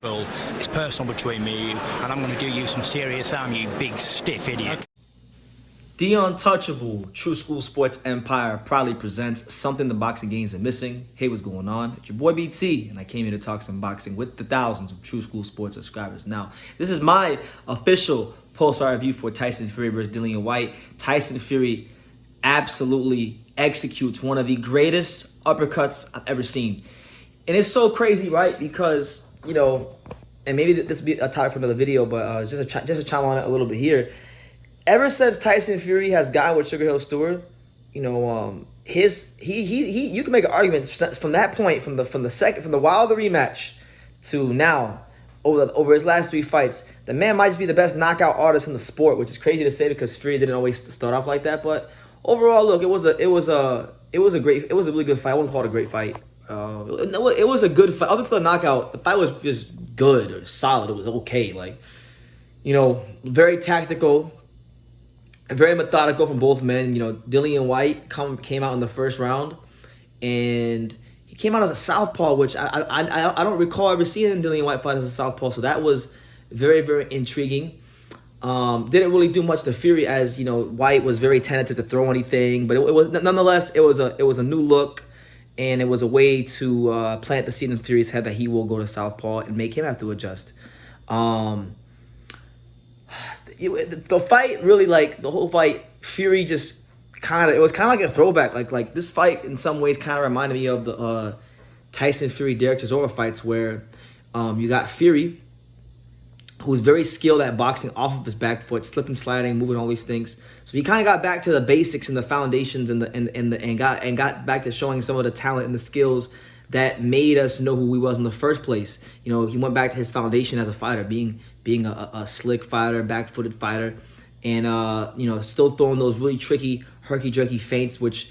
Well, it's personal between me and you, and I'm going to do you some serious harm, you big stiff idiot. The Untouchable True School Sports Empire proudly presents something the boxing games are missing. Hey, what's going on? It's your boy BT, and I came here to talk some boxing with the thousands of True School Sports subscribers. Now, this is my official post-fight review for Tyson Fury versus Dillian Whyte. Tyson Fury absolutely executes one of the greatest uppercuts I've ever seen. And it's so crazy, right? Because, you know, and maybe this will be a topic for another video, but just to chime on it a little bit here. Ever since Tyson Fury has gotten with Sugar Hill Stewart, you know, you can make an argument from that point, from the Wilder rematch to now, over his last three fights, the man might just be the best knockout artist in the sport, which is crazy to say because Fury didn't always start off like that. But overall, look, it was a really good fight. I wouldn't call it a great fight. It was a good fight up until the knockout. The fight was just good or solid. It was okay, like, you know, very tactical. Very methodical from both men. You know, Dillian Whyte came out in the first round, and he came out as a southpaw, which I don't recall ever seeing Dillian Whyte fight as a southpaw. So that was very, very intriguing. Didn't really do much to Fury, as you know, Whyte was very tentative to throw anything, but it was nonetheless it was a new look, and it was a way to plant the seed in Fury's head that he will go to southpaw and make him have to adjust. The fight really, like the whole fight, Fury just it was kind of like a throwback. Like this fight in some ways kind of reminded me of the Tyson Fury Derek Chisora fights, where you got Fury, who's very skilled at boxing off of his back foot, slipping, sliding, moving, all these things. So he kind of got back to the basics and the foundations and got back to showing some of the talent and the skills that made us know who he was in the first place. You know, he went back to his foundation as a fighter, being a slick fighter, back-footed fighter, and you know, still throwing those really tricky, herky-jerky feints, which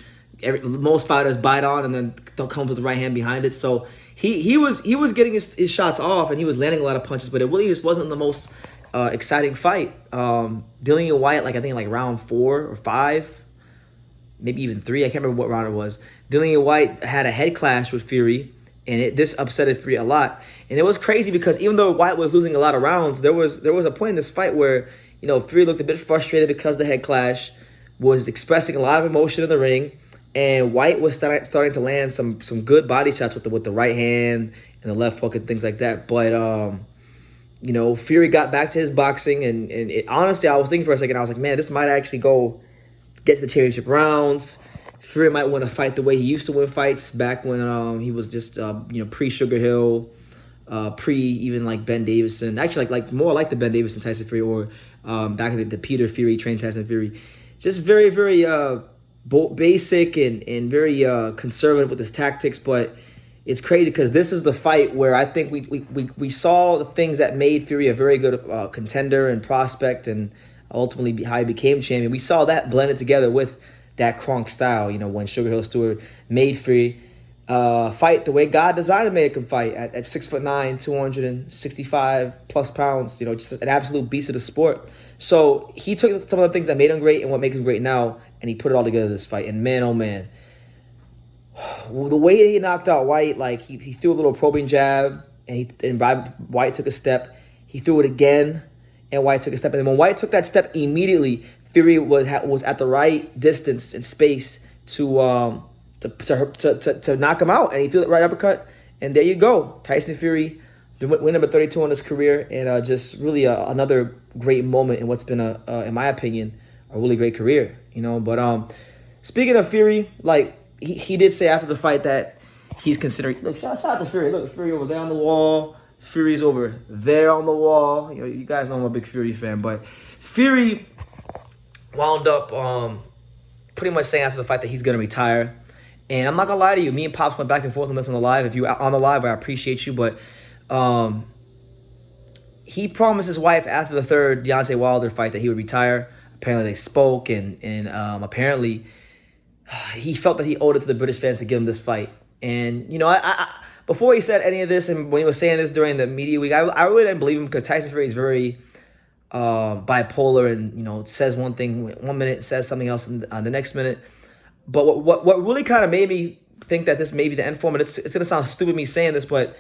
most fighters bite on and then they'll come with the right hand behind it. So he was getting his shots off, and he was landing a lot of punches, but it really just wasn't the most exciting fight. Dillian Whyte, I think round 4 or 5, maybe even 3, I can't remember what round it was. Dillian Whyte had a head clash with Fury, and this upsetted Fury a lot. And it was crazy because even though Whyte was losing a lot of rounds, there was a point in this fight where, you know, Fury looked a bit frustrated because the head clash, was expressing a lot of emotion in the ring, and Whyte was starting to land some good body shots with the right hand and the left hook and things like that. But you know, Fury got back to his boxing, and honestly, I was thinking for a second, I was like, man, this might actually get to the championship rounds. Fury might win a fight the way he used to win fights back when he was just you know, pre-Sugar Hill, pre even like Ben Davison. Actually, like more like the Ben Davison Tyson Fury, or back in the Peter Fury trained Tyson Fury. Just very, very basic and very conservative with his tactics. But it's crazy because this is the fight where I think we saw the things that made Fury a very good contender and prospect, and ultimately how he became champion. We saw that blended together with that Kronk style, you know, when Sugar Hill Stewart made Fury fight the way God designed to make him fight at 6'9", 265 plus pounds, you know, just an absolute beast of the sport. So he took some of the things that made him great and what makes him great now, and he put it all together this fight. And man, oh man, the way he knocked out Whyte, like he threw a little probing jab, and Whyte took a step. He threw it again, and Whyte took a step. And then when Whyte took that step, immediately Fury was at the right distance and space to knock him out, and he threw the right uppercut, and there you go, Tyson Fury, win number 32 in his career, and just really another great moment in what's been in my opinion, a really great career, you know. But speaking of Fury, like he did say after the fight that he's considering. Look, shout out to Fury. Look, Fury over there on the wall. Fury's over there on the wall. You know, you guys know I'm a big Fury fan, but Fury wound up pretty much saying after the fight that he's gonna retire. And I'm not gonna lie to you, me and Pops went back and forth on this on the live. If you're on the live, I appreciate you, but he promised his wife after the third Deontay Wilder fight that he would retire. Apparently they spoke, and apparently he felt that he owed it to the British fans to give him this fight. And you know, I before he said any of this, and when he was saying this during the media week, I really didn't believe him, because Tyson Fury is very bipolar, and you know, says one thing one minute, says something else the next minute. But what really kind of made me think that this may be the end form, and it's gonna sound stupid me saying this, but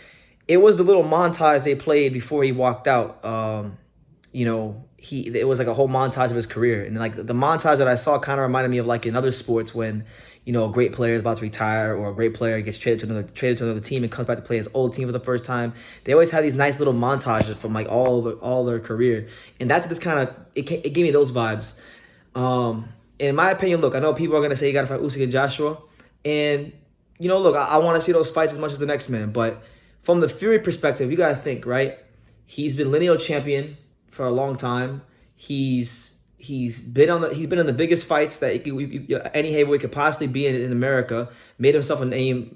it was the little montage they played before he walked out. You know, it was like a whole montage of his career, and like the montage that I saw kind of reminded me of like in other sports when, you know, a great player is about to retire or a great player gets traded to another team and comes back to play his old team for the first time. They always have these nice little montages from like all their career, and that's this kind of it gave me those vibes. In my opinion, look, I know people are gonna say you gotta fight Usyk and Joshua, and you know, look, I want to see those fights as much as the next man, but from the Fury perspective, you gotta think, right? He's been lineal champion for a long time. He's been in the biggest fights that any heavyweight could possibly be in America. Made himself a name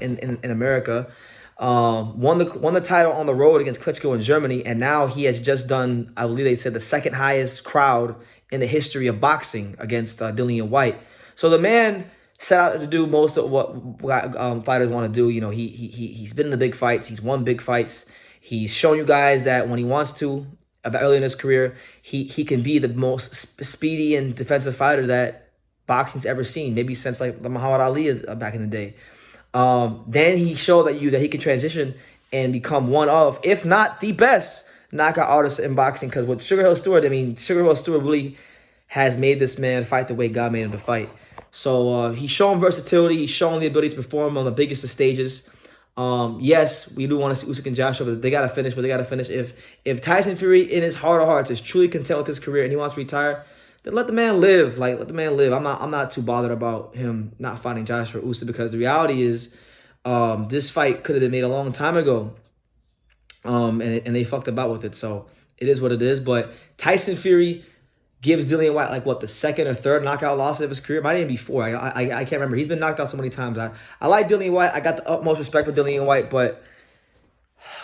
in America. Won the title on the road against Klitschko in Germany, and now he has just done, I believe they said, the second highest crowd in the history of boxing against Dillian Whyte. So the man set out to do most of what fighters want to do. You know, he's been in the big fights. He's won big fights. He's shown you guys that when he wants to, early in his career, he can be the most speedy and defensive fighter that boxing's ever seen, maybe since like the Muhammad Ali back in the day. Then he showed that he can transition and become one of, if not the best knockout artist in boxing. Because with Sugar Hill Stewart, I mean, Sugar Hill Stewart really has made this man fight the way God made him to fight. So he's shown versatility. He's shown the ability to perform on the biggest of stages. Yes, we do want to see Usyk and Joshua, but they got to finish what they got to finish. If Tyson Fury, in his heart of hearts, is truly content with his career and he wants to retire, then let the man live. Like, let the man live. I'm not too bothered about him not fighting Joshua Usyk, because the reality is, this fight could have been made a long time ago. And they fucked about with it. So it is what it is. But Tyson Fury gives Dillian Whyte, like, what, the second or third knockout loss of his career? Might even be four. I can't remember. He's been knocked out so many times. I like Dillian Whyte. I got the utmost respect for Dillian Whyte, but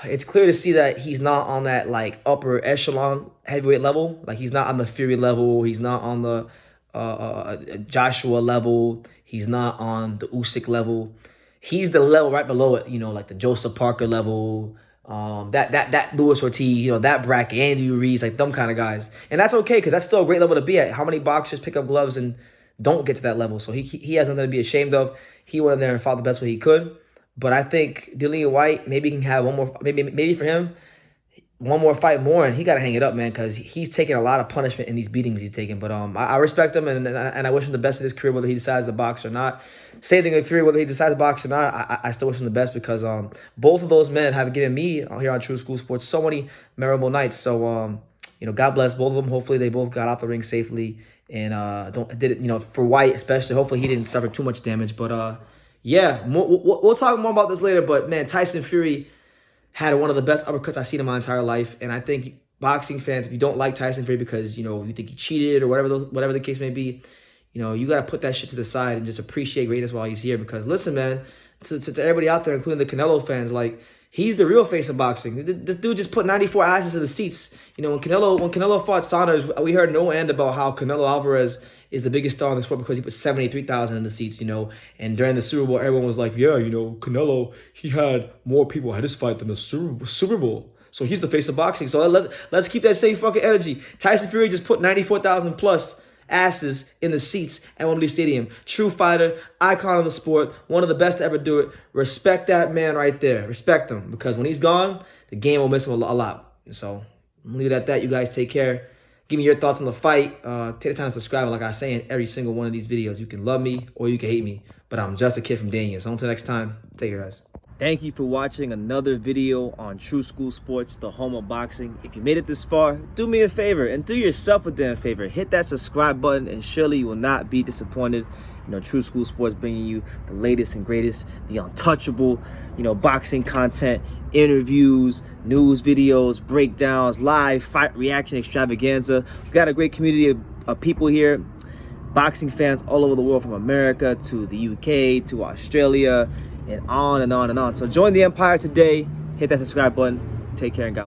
it's clear to see that he's not on that, like, upper echelon heavyweight level. Like, he's not on the Fury level. He's not on the Joshua level. He's not on the Usyk level. He's the level right below it, you know, like the Joseph Parker level, that Luis Ortiz, you know, that bracket, Andy Ruiz, like them kind of guys. And that's okay, because that's still a great level to be at. How many boxers pick up gloves and don't get to that level? So he has nothing to be ashamed of. He went in there and fought the best way he could. But I think Dillian Whyte maybe can have one more, maybe for him, one more fight more, and he got to hang it up, man, because he's taking a lot of punishment in these beatings he's taking. But I respect him, and I wish him the best in his career, whether he decides to box or not. Same thing with Fury, whether he decides to box or not. I still wish him the best, because both of those men have given me here on True School Sports so many memorable nights. So you know, God bless both of them. Hopefully they both got out the ring safely, and did it. You know, for Whyte especially, hopefully he didn't suffer too much damage. But yeah, we'll talk more about this later. But man, Tyson Fury had one of the best uppercuts I've seen in my entire life. And I think boxing fans, if you don't like Tyson Fury because, you know, you think he cheated or whatever the case may be, you know, you got to put that shit to the side and just appreciate greatness while he's here. Because listen, man, to everybody out there, including the Canelo fans, like, he's the real face of boxing. This dude just put 94 asses in the seats. You know, when Canelo fought Saunders, we heard no end about how Canelo Alvarez is the biggest star in the sport because he put 73,000 in the seats, you know. And during the Super Bowl, everyone was like, yeah, you know, Canelo, he had more people at his fight than the Super Bowl. So he's the face of boxing. So let's keep that same fucking energy. Tyson Fury just put 94,000 plus asses in the seats at Wembley Stadium. True fighter, icon of the sport, one of the best to ever do it. Respect that man right there. Respect him, because when he's gone, the game will miss him a lot. So I'm gonna leave it at that. You guys take care. Give me your thoughts on the fight. Take the time to subscribe. And like I say in every single one of these videos, you can love me or you can hate me, but I'm just a kid from Daniel. So until next time, take care, guys. Thank you for watching another video on True School Sports, the home of boxing. If you made it this far, do me a favor and do yourself a damn favor. Hit that subscribe button and surely you will not be disappointed. You know, True School Sports bringing you the latest and greatest, the untouchable, you know, boxing content, interviews, news videos, breakdowns, live fight reaction extravaganza. We've got a great community of people here, boxing fans all over the world, from America to the UK to Australia, and on and on and on. So join the empire today. Hit that subscribe button. Take care and God.